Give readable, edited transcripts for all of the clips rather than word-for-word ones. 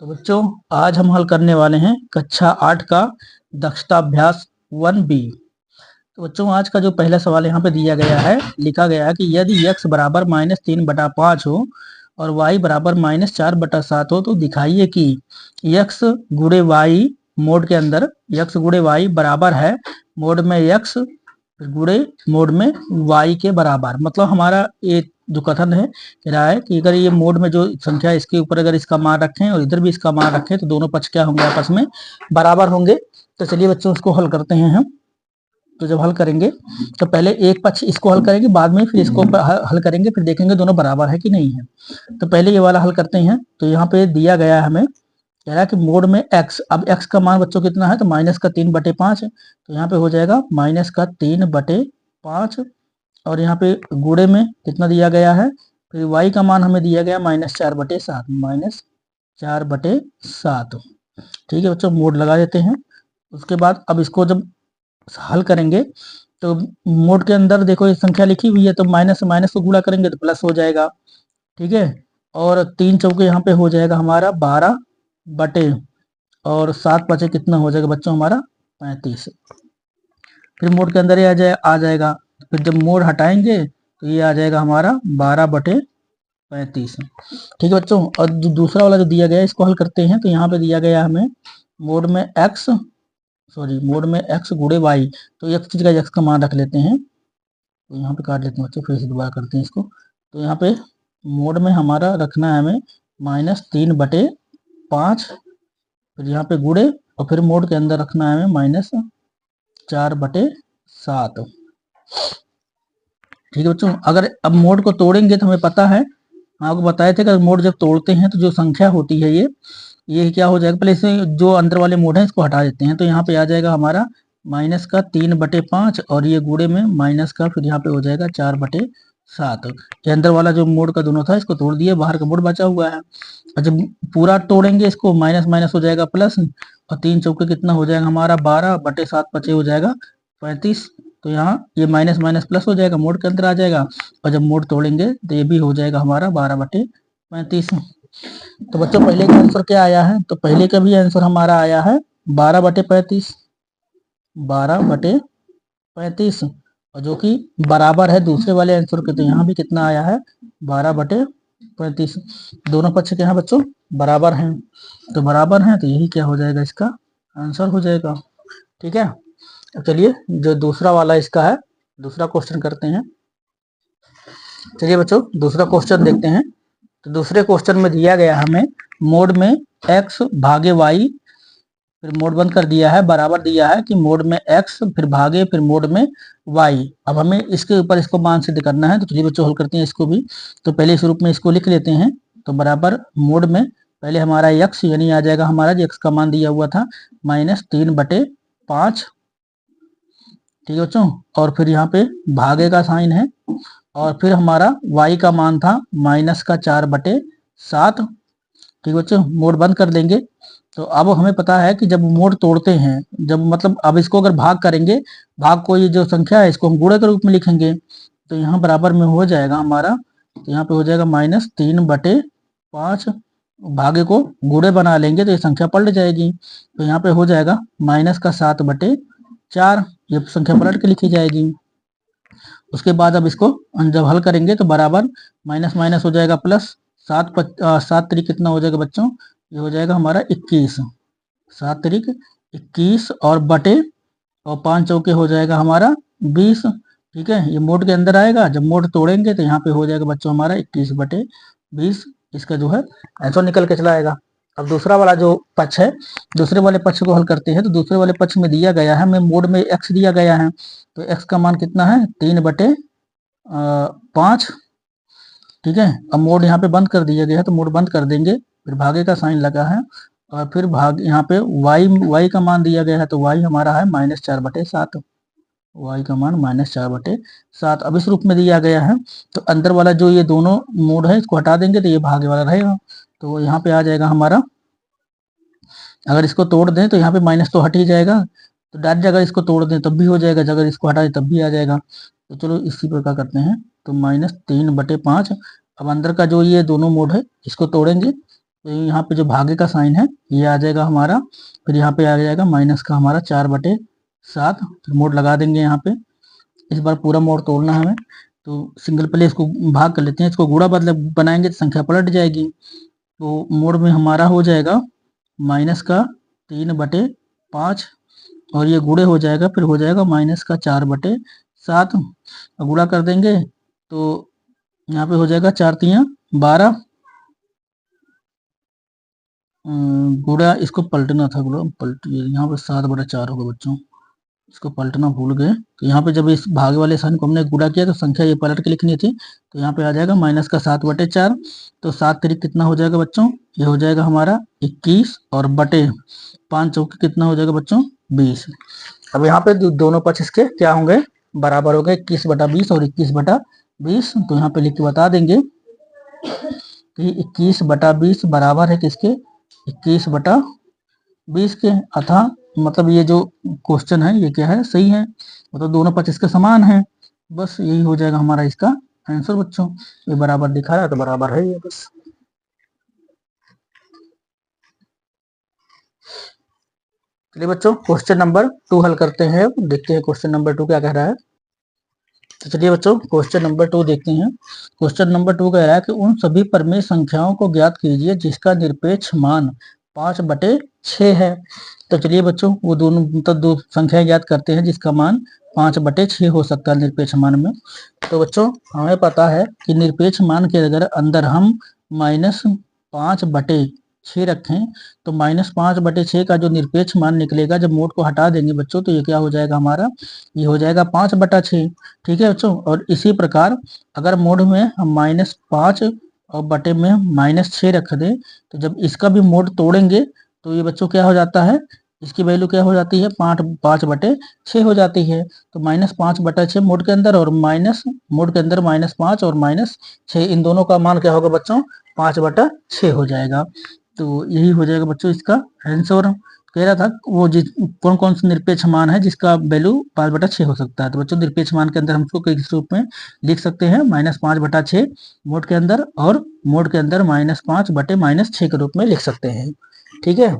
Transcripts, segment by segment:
तो बच्चों, आज हम हल करने वाले हैं कक्षा 8 का दक्षता अभ्यास 1B। तो बच्चों, आज का जो पहला सवाल यहाँ पे दिया गया है, लिखा गया है कि यदि x बराबर -3/5 हो और y बराबर -4/7 हो तो दिखाइए कि x गुणे y मोड के अंदर x गुणे y बराबर है मोड में x गुणे मोड में y के बराबर। मतलब हमारा ये जो कथन है कह रहा है कि अगर ये मोड में जो संख्या है इसके ऊपर अगर इसका मान रखें और इधर भी इसका मान रखें तो दोनों पक्ष क्या होंगे, आपस में बराबर होंगे। तो चलिए बच्चों, उसको हल करते हैं हम। तो जब हल करेंगे तो पहले एक पक्ष इसको हल करेंगे, बाद में फिर इसको हल करेंगे, फिर देखेंगे दोनों बराबर है कि नहीं है। तो पहले ये वाला हल करते हैं। तो यहाँ पे दिया गया है हमें, कह रहा है कि मोड में x, अब x का मान बच्चों कितना है, तो -3/5 है। तो यहाँ पे हो जाएगा -3/5 और यहाँ पे गुणे में कितना दिया गया है, तो y का मान हमें दिया गया -4/7, -4/7। ठीक है बच्चों, मोड लगा देते हैं। उसके बाद अब इसको जब हल करेंगे तो मोड के अंदर देखो ये संख्या लिखी हुई है, तो माइनस से माइनस को गुणा करेंगे तो प्लस हो जाएगा। ठीक है, और 3 चौके यहाँ पे हो जाएगा हमारा 12 बटे और 7 बचे कितना हो जाएगा बच्चों हमारा 35। फिर मोड के अंदर ये आ जाएगा। फिर जब मोड हटाएंगे तो ये आ जाएगा हमारा 12/35। ठीक है बच्चों, और जो दूसरा वाला जो दिया गया है इसको हल करते हैं। तो यहाँ पे दिया गया हमें मोड में x गुणे y। तो x की जगह x का मान रख लेते हैं। तो यहाँ पे काट लेते हैं बच्चों, फिर से दोबारा करते हैं इसको। तो यहाँ पे मोड में हमारा रखना है हमें -3/5, फिर यहाँ पे गुणे और फिर मोड के अंदर रखना है हमें -4/7। ठीक है बच्चों, अगर अब मोड को तोड़ेंगे तो हमें पता है, आपको बताए थे कि मोड जब तोड़ते हैं तो जो संख्या होती है ये क्या हो जाएगा, पहले इसे जो अंदर वाले मोड है इसको हटा देते हैं। तो यहाँ पे आ जाएगा हमारा -3/5 और ये गुणे में माइनस का फिर यहाँ पे हो जाएगा 4/7। ये अंदर वाला जो मोड का दोनों था इसको तोड़ दिए, बाहर का मोड बचा हुआ है। और जब पूरा तोड़ेंगे इसको माइनस माइनस हो जाएगा प्लस, और 3 चौके कितना हो जाएगा हमारा 12/7 बचे हो जाएगा 35। तो यहाँ ये माइनस माइनस प्लस हो जाएगा, मोड के अंदर आ जाएगा। और जब मोड तोड़ेंगे तो ये भी हो जाएगा हमारा 12/35। तो बच्चों पहले का आंसर क्या आया है, तो पहले का भी आंसर हमारा आया है 12/35, 12/35, और जो कि बराबर है दूसरे वाले आंसर के। तो यहाँ भी कितना आया है 12/35। दोनों पक्ष के यहाँ बच्चों बराबर हैं, तो बराबर हैं तो यही क्या हो जाएगा, इसका आंसर हो जाएगा। ठीक है, अब चलिए जो दूसरा वाला इसका है, दूसरा क्वेश्चन करते हैं। चलिए बच्चों दूसरा क्वेश्चन देखते हैं। तो दूसरे क्वेश्चन में दिया गया हमें मोड में x भागे y, फिर मोड बंद कर दिया है, बराबर दिया है कि मोड में x फिर भागे फिर मोड में y। अब हमें इसके ऊपर इसको मान सिद्ध करना है। तो चलिए बच्चों हल करते हैं इसको भी। तो पहले इस रूप में इसको लिख लेते हैं। तो बराबर मोड में पहले हमारा x यानी आ जाएगा हमारा जो x का मान दिया हुआ था -3/5। ठीक है बच्चों, और फिर यहाँ पे भागे का साइन है, और फिर हमारा y का मान था -4/7। ठीक है बच्चों, मोड बंद कर देंगे। तो अब हमें पता है कि जब मोड तोड़ते हैं, जब मतलब अब इसको अगर भाग करेंगे, भाग को ये जो संख्या है इसको हम गुणे के रूप में लिखेंगे। तो यहाँ बराबर में हो जाएगा हमारा, तो यहाँ पे हो जाएगा -3/5, भागे को गुणे बना लेंगे तो ये संख्या पलट जाएगी। तो यहाँ पे हो जाएगा -7/4, ये संख्या पलट के लिखी जाएगी। उसके बाद अब इसको जब हल करेंगे तो बराबर माइनस माइनस हो जाएगा प्लस, 7 तरीक कितना हो जाएगा बच्चों, ये हो जाएगा हमारा 21, 7 तरीक 21 और बटे और 5 चौके हो जाएगा हमारा 20। ठीक है, ये मोड के अंदर आएगा, जब मोड तोड़ेंगे तो यहाँ पे हो जाएगा बच्चों हमारा 21/20। इसका जो है आंसर निकल के चला आएगा। अब दूसरा वाला जो पक्ष है, दूसरे वाले पक्ष को हल करते हैं। तो दूसरे वाले पक्ष में दिया गया है, हमें मोड में x दिया गया है। तो x का मान कितना है 3/5। ठीक है, अब मोड यहाँ पे बंद कर दिया गया है, तो मोड बंद कर देंगे, फिर भागे का साइन लगा है, और फिर भाग यहाँ पे y का मान दिया गया है। तो y हमारा है -4/7, y का मान -4/7। अब इस रूप में दिया गया है, तो अंदर वाला जो ये दोनों मोड है इसको हटा देंगे तो ये भागे वाला रहेगा। तो यहाँ पे आ जाएगा हमारा, अगर इसको तोड़ दें तो यहाँ पे माइनस तो हट ही जाएगा, तो डायरेक्ट अगर इसको तोड़ दें तब भी हो जाएगा, अगर इसको हटा दें तब भी आ जाएगा। तो चलो इसी प्रकार करते हैं। तो -3/5, अब अंदर का जो ये दोनों मोड है इसको तोड़ेंगे तो यहाँ पे जो भागे का साइन है ये आ जाएगा हमारा, फिर यहाँ पे आ जाएगा माइनस का हमारा 4/7, फिर मोड लगा देंगे यहाँ पे। इस बार पूरा मोड तोड़ना है हमें, तो सिंगल पहले इसको भाग कर लेते हैं, इसको गुणा बदले बनाएंगे तो संख्या पलट जाएगी। तो मोड में हमारा हो जाएगा माइनस का 3/5, और ये गुणे हो जाएगा, फिर हो जाएगा माइनस का 4/7। गुणा कर देंगे तो यहाँ पे हो जाएगा 4×3=12। गुणा इसको पलटना था, गुणा पलट, यहाँ पे 7/4 होगा बच्चों, इसको पलटना भूल गए। तो यहाँ पे जब इस भागे वाले साइन को हमने गुणा किया तो संख्या ये पलट के लिखनी थी, तो यहाँ पे आ जाएगा माइनस का 7/4। तो 7×3 कितना हो जाएगा बच्चों, ये हो जाएगा हमारा 21, और बटे 5×4 कितना हो जाएगा बच्चों, 20। अब यहाँ पे दोनों पक्ष इसके क्या होंगे, बराबर हो गए, 21/20 और 21/20। तो यहाँ पे लिख के बता देंगे कि 21/20 बराबर है किसके, 21/20 के। अतः मतलब ये जो क्वेश्चन है ये क्या है, सही है, मतलब दोनों पक्ष इसके समान है। बस यही हो जाएगा हमारा इसका आंसर बच्चों। ये बराबर दिखा रहा है तो बराबर है ये, बस। चलिए बच्चों क्वेश्चन नंबर 2 हल करते हैं। देखते हैं क्वेश्चन नंबर 2 क्या कह रहा है। तो चलिए बच्चों क्वेश्चन नंबर 2 देखते हैं। क्वेश्चन नंबर 2 कह रहा है कि उन सभी परिमेय संख्याओं को ज्ञात कीजिए जिसका निरपेक्ष मान 5/6 है। तो चलिए बच्चों वो दोनों मतलब दो संख्याएं ज्ञात करते हैं जिसका मान 5/6 हो सकता है निरपेक्ष मान में। तो बच्चों हमें पता है कि निरपेक्ष मान के अगर अंदर हम -5/6 रखें तो -5/6 का जो निरपेक्ष मान निकलेगा, जब मोड को हटा देंगे बच्चों तो ये क्या हो जाएगा हमारा, ये हो जाएगा 5/6। ठीक है बच्चों, और इसी प्रकार अगर मोड में हम -5 और बटे में -6 रख दें तो जब इसका भी मोड तोड़ेंगे तो ये बच्चों क्या हो जाता है, इसकी वैल्यू क्या हो जाती है, 5/6 हो जाती है। तो -5/6 मोड के अंदर, और माइनस मोड के अंदर -5 और -6, इन दोनों का मान क्या होगा बच्चों, 5/6 हो जाएगा। तो यही हो जाएगा बच्चों इसका आंसर। कह रहा था वो कौन कौन सा निरपेक्ष मान है जिसका वैल्यू 5/6 हो सकता है। तो बच्चों निरपेक्ष मान के अंदर हम उसको किस रूप में लिख सकते हैं, -5/6 मोड के अंदर, और मोड के अंदर -5/6 के रूप में लिख सकते हैं। ठीक है,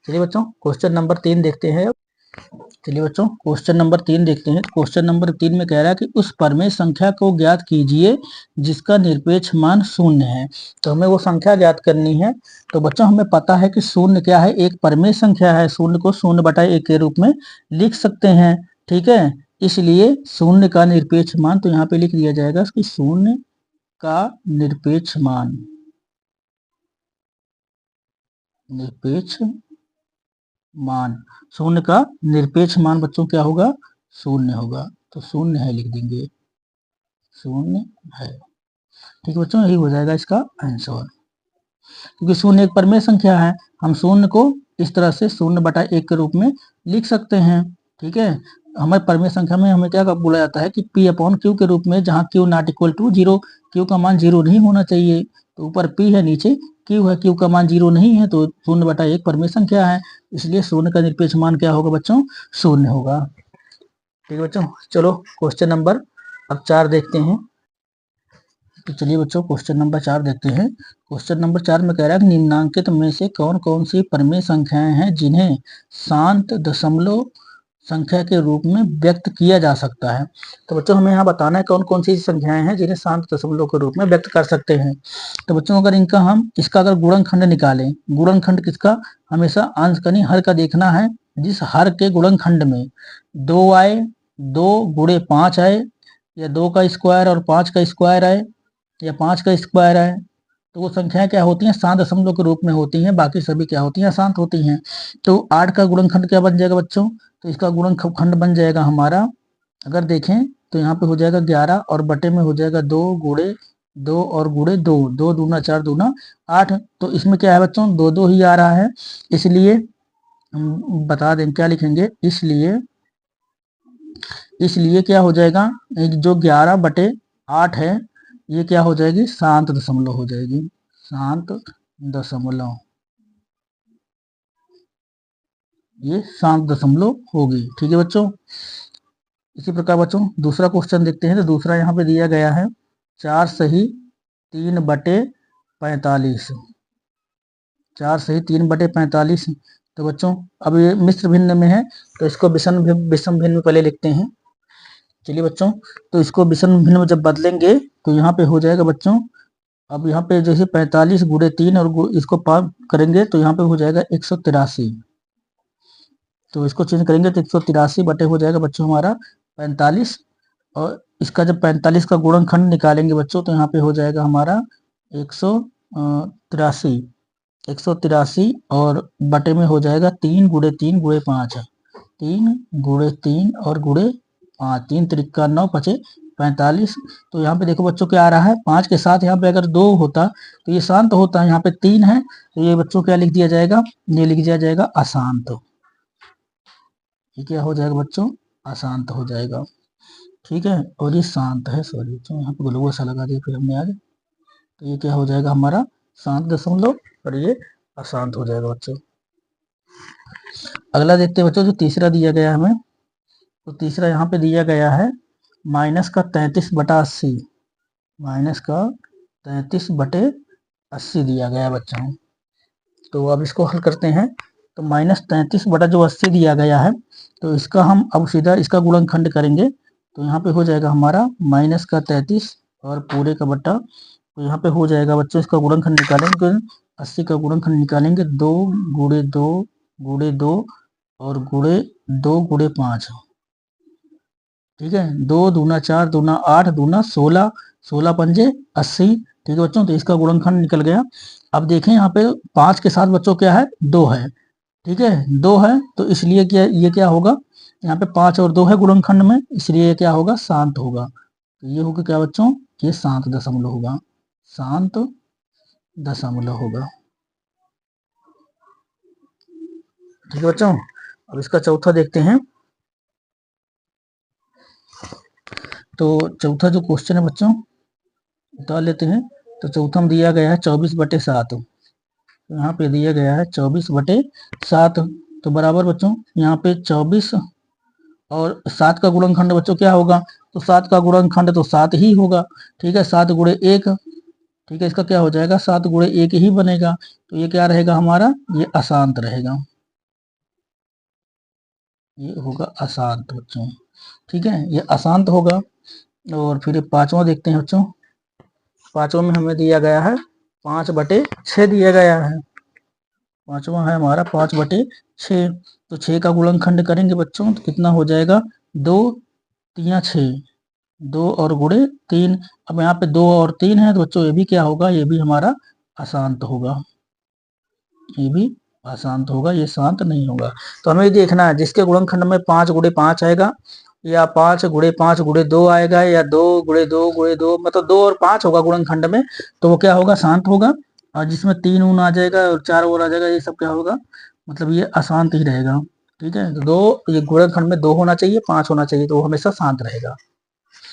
चलिए बच्चों क्वेश्चन नंबर 3 देखते हैं। चलिए बच्चों क्वेश्चन नंबर 3 देखते हैं। क्वेश्चन नंबर 3 में कह रहा है कि उस परिमेय संख्या को ज्ञात कीजिए जिसका निरपेक्ष मान 0 है। तो हमें वो संख्या ज्ञात करनी है। तो बच्चों हमें पता है कि 0 क्या है, एक परिमेय संख्या है, 0 को 0/1 के रूप में लिख सकते हैं। ठीक है, इसलिए 0 का निरपेक्ष मान, तो यहाँ पे लिख दिया जाएगा कि 0 का निरपेक्ष मान, निरपेक्ष मान 0 का निरपेक्ष मान बच्चों क्या होगा, 0 होगा। तो 0 है लिख देंगे, 0 है। ठीक है बच्चों, यही हो जाएगा इसका आंसर, क्योंकि 0 एक परिमेय संख्या है, हम 0 को इस तरह से 0/1 के रूप में लिख सकते हैं। ठीक है, हमारे परिमेय संख्या में हमें क्या बोला जाता है कि P/Q के रूप में, जहाँ Q not equal to 0, Q का मान 0 नहीं होना चाहिए। तो ऊपर P है, नीचे Q है, Q का मान 0 नहीं है, तो 0/1 परिमेय संख्या है, इसलिए 0 का निरपेक्ष मान क्या होगा बच्चों, 0 होगा। ठीक है बच्चों, चलो क्वेश्चन नंबर अब 4 देखते हैं। तो चलिए बच्चों क्वेश्चन नंबर 4 देखते हैं। क्वेश्चन नंबर 4 में कह रहा है कि निम्नांकित में से कौन कौन सी परिमेय संख्याएं हैं जिन्हें शांत दशमलव संख्या के रूप में व्यक्त किया जा सकता है। तो बच्चों हमें यहाँ बताना है कौन कौन सी संख्याएं हैं जिन्हें शांत दशमलव के रूप में व्यक्त कर सकते हैं। तो बच्चों अगर इनका हम इसका अगर गुणनखंड निकालें, गुणनखंड किसका, हमेशा अंशकनी हर का देखना है। जिस हर के गुणनखंड में 2 आए, 2×5 आए, या 2 का स्क्वायर और 5 का स्क्वायर आए, या 5 का स्क्वायर आए, तो वो संख्याएं क्या होती हैं, शांत दशमलव के रूप में होती हैं, बाकी सभी क्या होती हैं, अशांत होती हैं। तो 8 का गुणनखंड क्या बन जाएगा बच्चों, तो इसका गुणनखंड बन जाएगा हमारा, अगर देखें तो यहाँ पे हो जाएगा 11, और बटे में हो जाएगा 2 और गुणे 2, 2 दूना 4 दूना 8। तो इसमें क्या है बच्चों, 2 ही आ रहा है, इसलिए हम बता दें क्या लिखेंगे, इसलिए क्या हो जाएगा, जो 11/8 है ये क्या हो जाएगी, शांत दशमलव हो जाएगी, शांत दशमलव, ये शांत दशमलव होगी। ठीक है बच्चों, इसी प्रकार बच्चों दूसरा क्वेश्चन देखते हैं। तो दूसरा यहाँ पे दिया गया है 4 सही 3/45। 4 सही 3/45। तो बच्चों अब ये मिश्र भिन्न में है, तो इसको विषम भिन्न में पहले लिखते हैं। चलिए बच्चों, तो इसको विषम भिन्न में जब बदलेंगे तो यहाँ पे हो जाएगा बच्चों, अब यहाँ पे जैसे 45 गुणे 3 और इसको 5 करेंगे तो यहाँ पे हो जाएगा 183। तो इसको चेंज करेंगे तो 183 बटे हो जाएगा बच्चों हमारा 45। और इसका जब 45 का गुणनखंड निकालेंगे बच्चों तो यहाँ पे हो जाएगा हमारा 183। 183 और बटे में हो जाएगा 3 गुणे 3 गुणे 5, 3 गुणे 3 और गुणे 5, 3 त्रिका 9 पचे 45। तो यहाँ पे देखो बच्चों क्या आ रहा है, 5 के साथ यहाँ पे अगर 2 होता तो ये शांत होता है, यहाँ पे 3 है तो ये बच्चों क्या लिख दिया जाएगा, ये लिख दिया जाएगा अशांत। ये क्या हो जाएगा बच्चों, अशांत हो जाएगा। ठीक है, और ये शांत है, सॉरी बच्चों यहाँ पे ग्लू सा लगा दिया फिर हमने आज। तो ये क्या हो जाएगा हमारा शांत दशमलव और ये अशांत हो जाएगा बच्चों। अगला देखते हैं बच्चों, जो तीसरा दिया गया है हमें, तो तीसरा यहाँ पे दिया गया है माइनस का 33/80, माइनस का 33/80 दिया गया है बच्चों। तो अब इसको हल करते हैं, तो माइनस 33/80 दिया गया है, तो इसका हम अब सीधा इसका गुणनखंड करेंगे। तो यहाँ पे हो जाएगा हमारा माइनस का 33 और पूरे का बट्टा, तो यहाँ पे हो जाएगा बच्चों इसका गुणनखंड निकालेंगे तो 80 का गुणनखंड निकालेंगे 2 गुणे 2 गुणे 2 और गुणे 2 गुणे 5। ठीक है, 2 दूना 4 दूना 8 दूना 16, 16 पंजे 80। ठीक है बच्चों, तो इसका गुणनखंड निकल गया। अब देखें यहाँ पे 5 के साथ बच्चों क्या है, 2 है। ठीक है, 2 है तो इसलिए क्या ये क्या होगा, यहाँ पे 5 और 2 है गुणनखंड में, इसलिए ये क्या होगा, शांत होगा। तो ये होगा क्या बच्चों, ये शांत दशमलव होगा, शांत दशमलव होगा। ठीक है बच्चों, अब इसका चौथा देखते हैं। तो चौथा जो क्वेश्चन है बच्चों बता लेते हैं। तो चौथा में दिया गया है 24/7, तो यहाँ पे दिया गया है 24/7। तो बराबर बच्चों यहाँ पे 24 और 7 का गुणनखंड बच्चों क्या होगा, तो 7 का गुणनखंड तो 7 ही होगा। ठीक है, 7 गुणे 1, ठीक है, इसका क्या हो जाएगा, 7 गुणे 1 ही बनेगा। तो ये क्या रहेगा हमारा, ये अशांत रहेगा, ये होगा अशांत बच्चों। ठीक है, ये अशांत होगा। और फिर 5वां देखते हैं बच्चों। 5वां में हमें दिया गया है 5/6 दिया गया है। 5वां है हमारा 5/6। तो 6 का गुणनखंड करेंगे बच्चों तो कितना हो जाएगा, 2 3 6, 2 और गुणे 3। अब यहाँ पे 2 और 3 है तो बच्चों ये भी क्या होगा, ये भी हमारा अशांत होगा, ये भी अशांत होगा, ये शांत नहीं होगा। तो हमें देखना है जिसके गुणनखंड में 5 गुणे 5 आएगा, या 5 गुणे 5 गुणे 2 आएगा, या 2 गुणे 2 गुणे 2, मतलब 2 और 5 होगा गुणनखंड में, तो वो क्या होगा, शांत होगा। और जिसमें 3 ऊन आ जाएगा और 4 और आ जाएगा, ये सब क्या होगा, मतलब ये अशांत ही रहेगा। ठीक है, तो 2 ये गुणनखंड में 2 होना चाहिए, 5 होना चाहिए, तो वो हमेशा शांत रहेगा।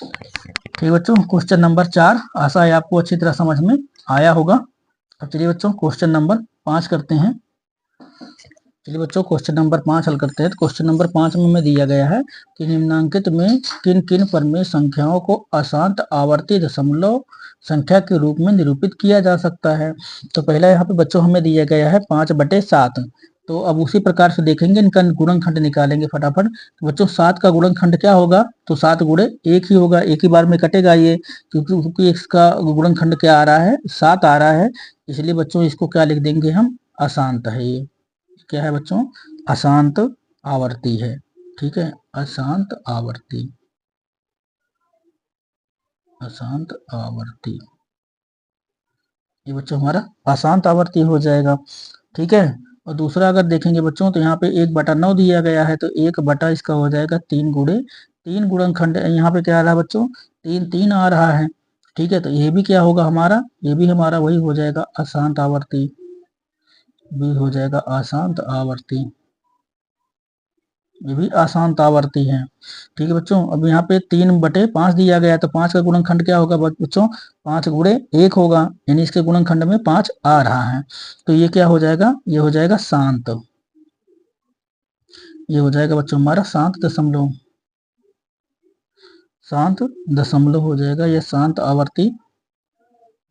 ठीक है बच्चों, क्वेश्चन नंबर 4 आशा है आपको अच्छी तरह समझ में आया होगा। अब चलिए बच्चों क्वेश्चन नंबर 5 करते हैं। चलिए बच्चों क्वेश्चन नंबर 5 हल करते हैं। तो क्वेश्चन नंबर 5 में हमें दिया गया है कि निम्नांकित में किन किन परमेय संख्याओं को अशांत आवर्ती दशमलव संख्या के रूप में निरूपित किया जा सकता है। तो पहला यहाँ पे बच्चों हमें दिया गया है 5/7। तो अब उसी प्रकार से देखेंगे, इनका गुणनखंड निकालेंगे फटाफट। तो बच्चों 7 का गुणनखंड क्या होगा, तो 7 गुणे 1 ही होगा, एक ही बार में कटेगा ये, क्योंकि इसका गुणनखंड क्या आ रहा है, 7 आ रहा है, इसलिए बच्चों इसको क्या लिख देंगे हम, अशांत है। ये क्या है बच्चों, अशांत आवर्ती है। ठीक है, अशांत आवर्ती, अशांत आवर्ती, ये बच्चों हमारा अशांत आवर्ती हो जाएगा। ठीक है, और दूसरा अगर देखेंगे बच्चों तो यहाँ पे 1/9 दिया गया है, तो 1 इसका हो जाएगा 3 गुणे 3 गुणनखंड, यहाँ पे क्या आ रहा है बच्चों, 3 3 आ रहा है। ठीक है, तो ये भी क्या होगा हमारा, ये भी हमारा वही हो जाएगा अशांत आवर्ती, भी हो जाएगा अशांत आवर्ती, ये भी अशांत आवर्ती है। ठीक है बच्चों, अब यहाँ पे 3/5 दिया गया है, तो 5 का गुणनखंड क्या होगा बच्चों, 5 गुणे 1 होगा, यानी इसके गुणनखंड में 5 आ रहा है। तो ये क्या हो जाएगा, ये हो जाएगा शांत, ये हो जाएगा बच्चों हमारा शांत दशमलव, शांत दशमलव हो जाएगा, यह शांत आवर्ती,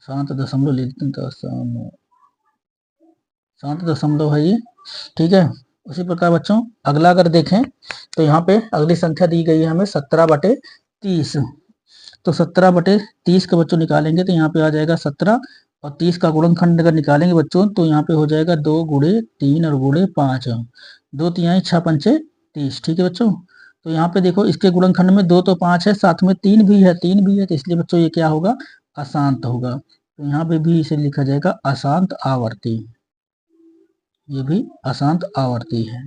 शांत दशमलव लिखते हैं तो शांत दशमलव है ये, ठीक है। उसी प्रकार बच्चों अगला अगर देखें तो यहाँ पे अगली संख्या दी गई है हमें 17/30। तो 17/30 का बच्चों निकालेंगे तो यहाँ पे आ जाएगा 17, और 30 का गुणनखंड अगर निकालेंगे बच्चों तो यहाँ पे हो जाएगा 2 गुणे 3 और गुणे 5, 2 तिहाई 6 पंचे 30, ठीक है बच्चों। तो यहाँ पे देखो इसके गुणनखंड में 2 तो 5 है, साथ में 3 भी है, 3 भी है, तो इसलिए बच्चों ये क्या होगा, अशांत होगा। तो यहाँ पे भी इसे लिखा जाएगा अशांत आवर्ती, ये भी अशांत आवर्ती है,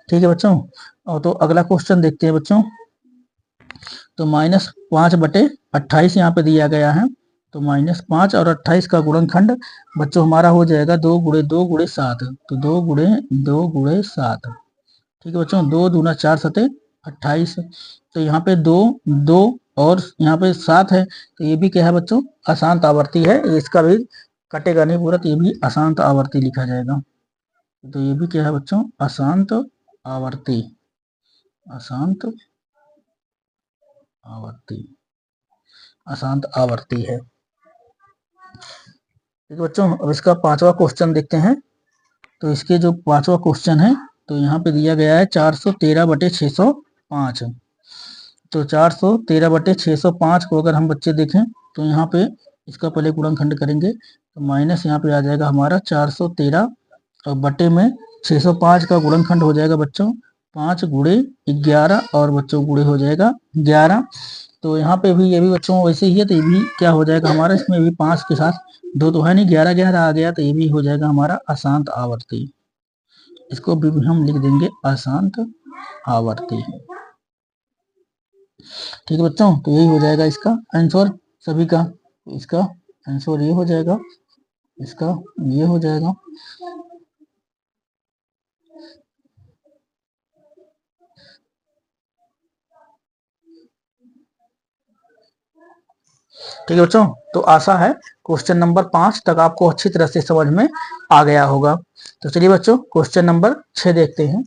ठीक है बच्चों। और तो अगला क्वेश्चन देखते हैं बच्चों। तो -5/28 यहाँ पे दिया गया है। तो -5 और 28 का गुणनखंड बच्चों हमारा हो जाएगा 2 गुणे 2 गुणे 7, तो 2 गुणे 2 गुणे 7, ठीक है बच्चों। 2 दूना 4 सते 28, तो यहाँ पे 2 2 और यहाँ पे 7 है, तो ये भी क्या है बच्चों, अशांत आवर्ती है। इसका भी कटेगा नहीं पूरा, तो ये भी अशांत आवर्ती लिखा जाएगा। तो ये भी क्या है बच्चों, अशांत आवर्ती, अशांत आवर्ती, अशांत आवर्ती है, ठीक है बच्चों। अब इसका 5वां क्वेश्चन देखते हैं। तो इसके जो 5वां क्वेश्चन है, तो यहाँ पे दिया गया है 413/605। तो 413/605 को अगर हम बच्चे देखें तो यहाँ पे इसका पहले गुणनखंड करेंगे, तो माइनस यहाँ पे आ जाएगा हमारा 413, और बटे में 605 का गुणनखंड हो जाएगा बच्चों 5 गुणे 11, और बच्चों गुणे हो जाएगा 11। तो यहाँ पे भी ये भी बच्चों वैसे ही है, तो ये भी क्या हो जाएगा हमारा, इसमें भी 5 के साथ 2 तो है नहीं, 11 11 आ गया, तो ये भी हो जाएगा हमारा अशांत आवर्ती। इसको भी हम लिख देंगे अशांत आवर्ती, ठीक है बच्चों। तो यही हो जाएगा इसका आंसर सभी का। तो इसका आंसर ये हो जाएगा, इसका ये हो जाएगा। ठीक है बच्चों, तो आशा है क्वेश्चन नंबर 5 तक आपको अच्छी तरह से समझ में आ गया होगा। तो चलिए बच्चों क्वेश्चन नंबर 6 देखते हैं।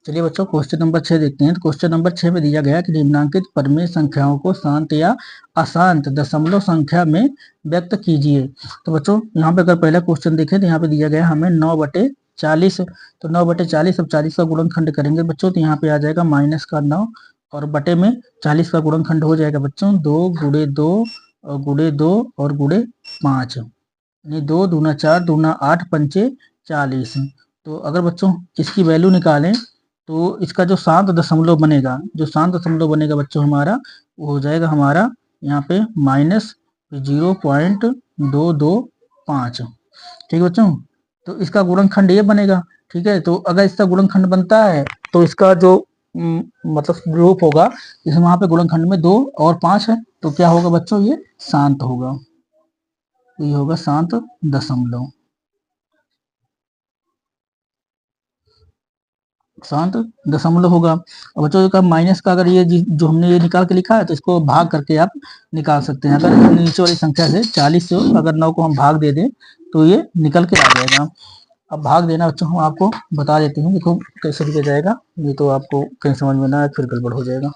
चलिए बच्चों क्वेश्चन नंबर 6 देखते हैं। तो क्वेश्चन नंबर 6 में दिया गया कि निम्नांकित परिमेय संख्याओं को शांत या अशांत दशमलव संख्या में व्यक्त कीजिए। तो बच्चों यहाँ पे अगर पहला क्वेश्चन देखें तो यहाँ पे दिया गया हमें 9/40। तो 9/40, अब 40 का गुणनखंड करेंगे बच्चों, तो यहाँ पे आ जाएगा -9, और बटे में 40 का गुणनखंड हो जाएगा बच्चों 2 गुणे 2 और गुणे 2 और गुणे 5, यानी 2 दूना 4 दूना 8 पंचे 40। तो अगर बच्चों इसकी वैल्यू निकालें तो इसका जो शांत दशमलव बनेगा, जो शांत दशमलव बनेगा बच्चों हमारा, वो हो जाएगा हमारा यहाँ पे -0.225, ठीक है बच्चों। तो इसका गुणनखंड ये बनेगा, ठीक है। तो अगर इसका गुणनखंड बनता है तो इसका जो मतलब रूप होगा, जैसे वहां पे गुणनखंड में 2 और 5 है, तो क्या होगा बच्चों, ये शांत होगा, तो ये होगा शांत दशमलव, शांत दशमलव होगा। और बच्चों का माइनस का अगर ये जो हमने ये निकाल के लिखा है, तो इसको भाग करके आप निकाल सकते हैं। अगर नीचे वाली संख्या से 40 से अगर 9 को हम भाग दे दें तो ये निकल के आ जाएगा। अब भाग देना बच्चों हम आपको बता देते हैं, देखो कैसे दिया जाएगा, ये तो आपको कहीं समझ में ना आए फिर गड़बड़ हो जाएगा।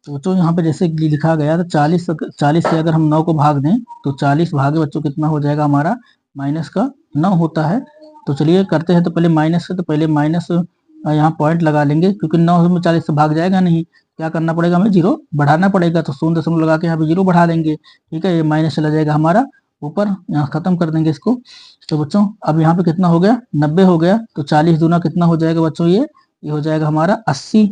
तो बच्चों यहाँ पे जैसे लिखा गया तो 40 से अगर हम 9 को भाग दें तो 40 भागे बच्चों कितना हो जाएगा हमारा, माइनस का 9 होता है। तो चलिए करते हैं, तो पहले माइनस से, तो पहले माइनस यहाँ पॉइंट लगा लेंगे, क्योंकि 9 में 40 से भाग जाएगा नहीं, क्या करना पड़ेगा, हमें 0 बढ़ाना पड़ेगा। तो 0 लगा के यहाँ पे 0 बढ़ा लेंगे, ठीक है। ये माइनस चला जाएगा हमारा ऊपर, यहाँ खत्म कर देंगे इसको। तो बच्चों अब यहाँ पे कितना हो गया, 90 हो गया। तो 40 दूना कितना हो जाएगा बच्चों, ये हो जाएगा हमारा 80,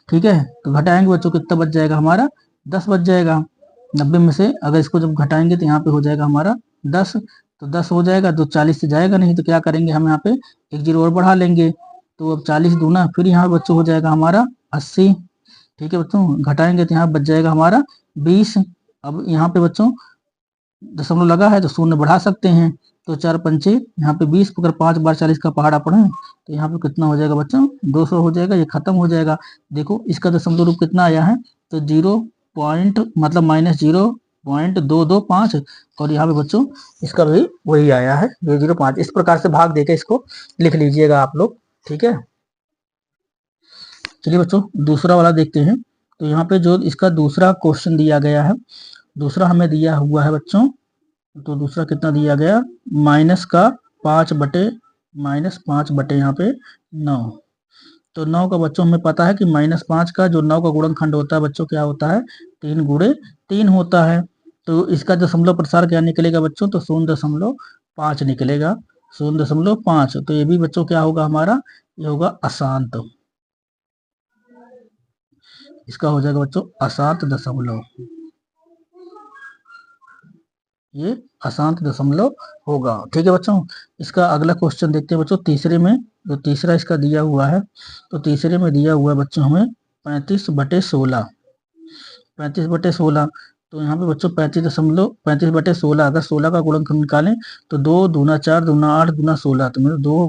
ठीक है। तो घटाएंगे बच्चों कितना बच जाएगा हमारा, 10 बच जाएगा। 90 में से अगर इसको जब घटाएंगे तो यहाँ पे हो जाएगा हमारा 10, तो 10 हो जाएगा। तो 40 से जाएगा नहीं, तो क्या करेंगे हम यहाँ पे एक 0 और बढ़ा लेंगे। तो अब 40 दूना फिर यहाँ बच्चों हो जाएगा हमारा 80, ठीक है बच्चों। घटाएंगे तो यहाँ बच जाएगा हमारा 20। अब यहाँ पे बच्चों दशमलव लगा है तो 0 बढ़ा सकते हैं, तो 4 पंचे यहाँ पे 20, अगर 5 बार 40 का पहाड़ा पढ़े तो यहाँ पे कितना हो जाएगा बच्चों, 200 हो जाएगा, ये खत्म हो जाएगा। देखो इसका दशमलव रूप कितना आया है, तो 0 पॉइंट मतलब -0.225, और यहाँ पे बच्चों इसका भी वही आया है 0.5। इस प्रकार से भाग देके इसको लिख लीजिएगा आप लोग, ठीक है। चलिए बच्चों दूसरा वाला देखते हैं। तो यहाँ पे जो इसका दूसरा क्वेश्चन दिया गया है, दूसरा हमें दिया हुआ है बच्चों, तो दूसरा कितना दिया गया, माइनस का 5/, -5/, यहाँ पे 9। तो 9 का बच्चों हमें पता है कि -5 का जो 9 का गुणनखंड होता है बच्चों क्या होता है, 3 गुणे 3 होता है। तो इसका दशमलव प्रसार क्या निकलेगा बच्चों, तो 0.5 निकलेगा, 0.5। तो ये भी बच्चों क्या होगा हमारा, ये होगा अशांत, इसका हो जाएगा बच्चों अशांत दशमलव, ये अशांत दशमलव होगा। ठीक है बच्चों, इसका अगला क्वेश्चन देखते हैं बच्चों, तीसरे में। जो तीसरा इसका दिया हुआ है, तो तीसरे में दिया हुआ है बच्चों हमें 35/16, 35/16। तो यहाँ पे बच्चों 35/16, अगर 16 का गुणनखंड निकालें तो 2 दूना 4 दूना 8 दूना 16, तो मतलब 2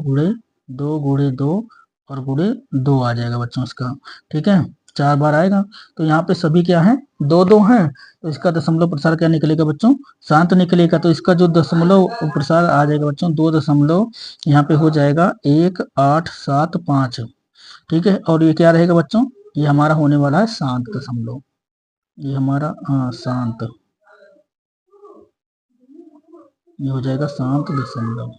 गुणे 2 और गुणे 2 आ जाएगा बच्चों इसका। ठीक है, 4 बार आएगा। तो यहाँ पे सभी क्या है, 2 हैं, तो इसका दशमलव प्रसार क्या निकलेगा बच्चों, शांत निकलेगा। तो इसका जो दशमलव प्रसार आ जाएगा बच्चों, 2 दशमलव यहाँ पे हो जाएगा 1875। ठीक है, और ये क्या रहेगा बच्चों, ये हमारा होने वाला है शांत दशमलव, ये हमारा शांत, ये हो जाएगा शांत दशमलव।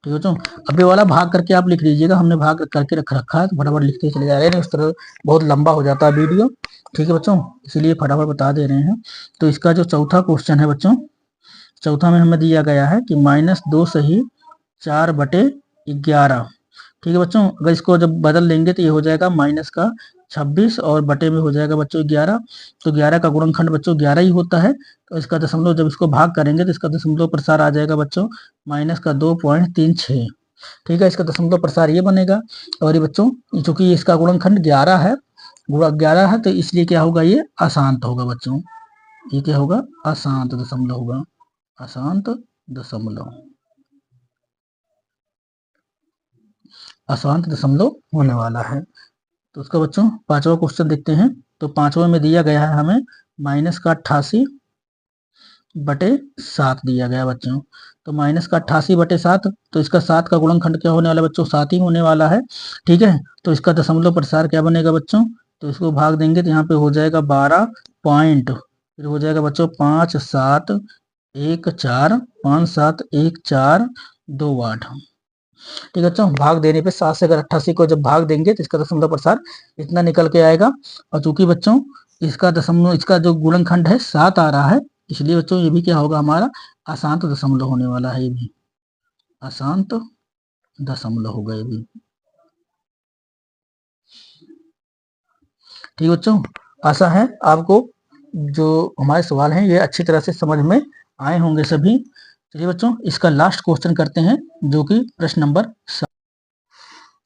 ठीक है बच्चों, अभी वाला भाग करके आप लिख लीजिएगा, हमने भाग करके रख रखा है, तो फटाफट लिखते चले जा रहे हैं, उस तरह बहुत लंबा हो जाता है वीडियो। ठीक है बच्चों, इसीलिए फटाफट बता दे रहे हैं। तो इसका जो चौथा क्वेश्चन है बच्चों, चौथा में हमें दिया गया है कि -2 सही 4/11। ठीक है बच्चों, अगर इसको जब बदल लेंगे तो ये हो जाएगा माइनस का 26 और बटे में हो जाएगा बच्चों 11। तो 11 का गुणनखंड बच्चों 11 ही होता है। तो इसका दशमलव जब इसको भाग करेंगे तो इसका दशमलव प्रसार आ जाएगा बच्चों माइनस का 2.36। ठीक है, इसका दशमलव प्रसार ये बनेगा। और ये बच्चों चूंकि इसका गुणनखंड 11 है, 11 है, तो इसलिए क्या होगा, ये अशांत होगा बच्चों, ये क्या होगा, अशांत दशमलव होगा, अशांत दशमलव, अशांत दशमलव होने वाला है। तो उसका बच्चों पांचवा क्वेश्चन देखते हैं। तो पांचवा में दिया गया है हमें -88/7 दिया गया बच्चों। तो -88/7, तो इसका 7 का गुणनखंड क्या होने वाला है बच्चों, 7 ही होने वाला है। ठीक है, तो इसका दशमलव प्रसार क्या बनेगा बच्चों, तो इसको भाग देंगे तो यहाँ पे हो जाएगा 12 पॉइंट, फिर हो जाएगा बच्चों 5 7 1 4, 5 7 1 4 2 8। ठीक है बच्चों, भाग देने पे 7 से अगर 88 को जब भाग देंगे तो इसका दशमलव प्रसार इतना निकल के आएगा। और चूंकि बच्चों इसका दशमलव, इसका जो गुणनखंड है 7 आ रहा है, इसलिए बच्चों ये भी क्या होगा हमारा अशांत दशमलव होने वाला है, ये भी अशांत दशमलव होगा ये भी। ठीक बच्चों, आशा है आपको जो हमारे सवाल हैं ये अच्छी तरह से समझ में आए होंगे सभी। चलिए बच्चों, इसका लास्ट क्वेश्चन करते हैं, जो कि प्रश्न नंबर 7।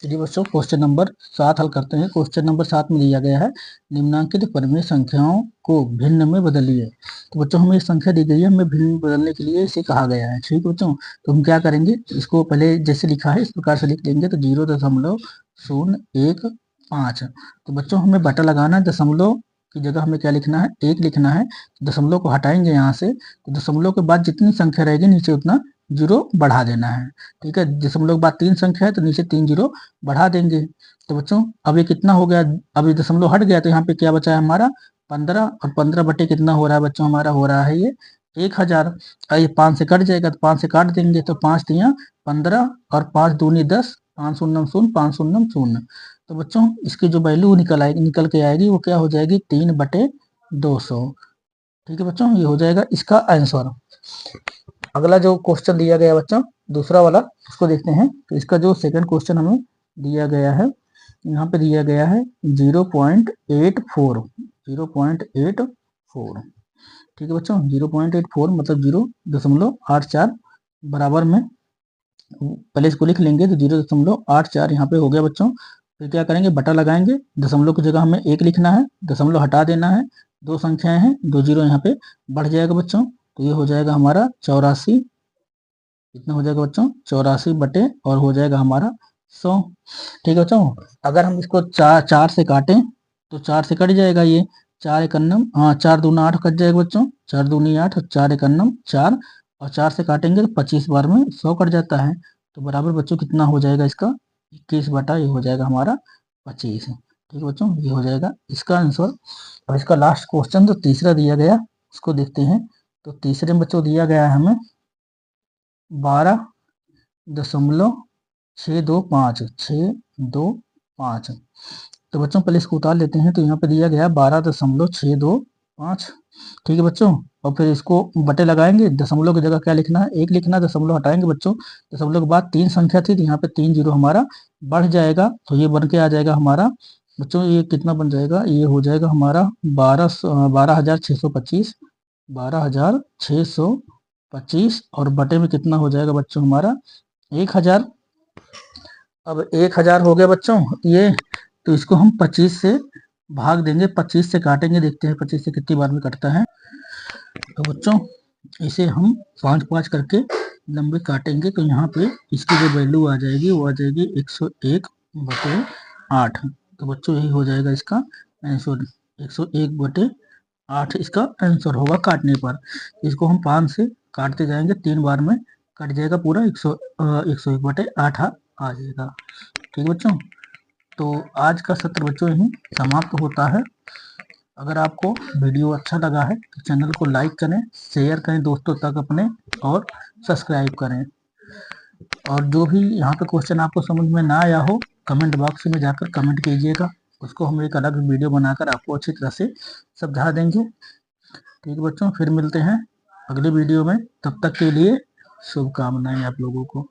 चलिए बच्चों, क्वेश्चन नंबर 7 हल करते हैं। क्वेश्चन नंबर 7 में दिया गया है निम्नांकित परिमेय संख्याओं को भिन्न में बदलिए। तो बच्चों हमें संख्या दी गई है, हमें भिन्न में बदलने के लिए इसे कहा गया है। ठीक है बच्चों, तो हम क्या करेंगे, इसको पहले जैसे लिखा है इस प्रकार से लिख देंगे। तो 0.015। तो बच्चों हमें बटा लगाना है, दशमलव की जगह हमें क्या लिखना है, 1 लिखना है। दशमलव को हटाएंगे यहाँ से, तो दशमलव के बाद जितनी संख्या रहेगी नीचे उतना 0 बढ़ा देना है। ठीक है, दशमलव के बाद 3 संख्या है तो नीचे 3 0 बढ़ा देंगे। तो बच्चों अब ये कितना हो गया, अब ये दशमलव हट गया, तो यहाँ पे क्या बचा है हमारा 15, और 15 बटे कितना हो रहा है बच्चों, हमारा हो रहा है ये 1000। ये 5 से कट जाएगा, तो 5 से काट देंगे, तो 5 तियां 15 और 5 दूनी 10, 5 शून्य 0, 5 शून्य 0। तो बच्चों इसकी जो वैल्यू निकल के आएगी वो क्या हो जाएगी, 3/200। ठीक है बच्चों, ये हो जाएगा इसका आंसर। अगला जो क्वेश्चन दिया गया बच्चों दूसरा वाला, उसको देखते हैं। तो इसका जो सेकंड क्वेश्चन हमें दिया गया है, यहाँ पे दिया गया है 0.84, 0.84। ठीक है बच्चों, 0.84 मतलब 0.84 बराबर में, पहले इसको लिख लेंगे। तो 0.84 यहाँ पे हो गया बच्चों। फिर क्या करेंगे, बटा लगाएंगे, दशमलव की जगह हमें 1 लिखना है, दशमलव हटा देना है, 2 संख्याएं हैं, 2 0 यहाँ पे बढ़ जाएगा बच्चों। तो ये हो जाएगा हमारा 84, कितना हो जाएगा बच्चों, 84 बटे और हो जाएगा हमारा 100। ठीक है बच्चों, अगर हम इसको 4 से काटें तो 4 से कट जाएगा ये, 4 एकन्नम, हाँ 4 दूना 8 कट जाएगा बच्चों, 4 दूनी 8 और 4 एकन्नम 4, और 4 से काटेंगे तो 25 बार में 100 कट जाता है। तो बराबर बच्चों कितना हो जाएगा इसका 21 बटा, ये हो जाएगा हमारा 25। ठीक है बच्चों, ये हो जाएगा इसका आंसर। अब इसका लास्ट क्वेश्चन जो तीसरा दिया गया उसको देखते हैं। तो तीसरे में बच्चों दिया गया है हमें 12.625। तो बच्चों पहले इसको उतार लेते हैं। तो यहाँ पे दिया गया 12.625। ठीक है बच्चों, और फिर इसको बटे लगाएंगे। दशमलव की जगह क्या लिखना है, 1 लिखना है। दशमलव हटाएंगे बच्चों, दशमलव के बाद 3 संख्या थी तो यहाँ पे 3 जीरो हमारा बढ़ जाएगा। तो ये बन के आ जाएगा हमारा बच्चों, ये कितना बन जाएगा, ये हो जाएगा हमारा 12,625। 12,625 और बटे में कितना हो जाएगा बच्चों हमारा 1,000। अब 1,000 हो गया बच्चों ये। तो इसको हम 25 से भाग देंगे, 25 से काटेंगे, देखते हैं 25 से कितनी बार में कटता है। तो बच्चों इसे हम 5-5 करके लंबे काटेंगे। तो यहाँ पे इसकी जो वैल्यू आ जाएगी वो आ जाएगी 101/8। तो बच्चों यही हो जाएगा इसका आंसर, 101/8 इसका आंसर होगा काटने पर। इसको हम 5 से काटते जाएंगे, 3 बार में कट जाएगा पूरा 101/8 आ जाएगा। ठीक है बच्चों, तो आज का सत्र बच्चों यहीं समाप्त होता है। अगर आपको वीडियो अच्छा लगा है तो चैनल को लाइक करें, शेयर करें दोस्तों तक अपने, और सब्सक्राइब करें। और जो भी यहाँ पे क्वेश्चन आपको समझ में ना आया हो, कमेंट बॉक्स में जाकर कमेंट कीजिएगा, उसको हम एक अलग वीडियो बनाकर आपको अच्छी तरह से समझा देंगे। ठीक है बच्चों, फिर मिलते हैं अगले वीडियो में। तब तक के लिए शुभकामनाएं आप लोगों को।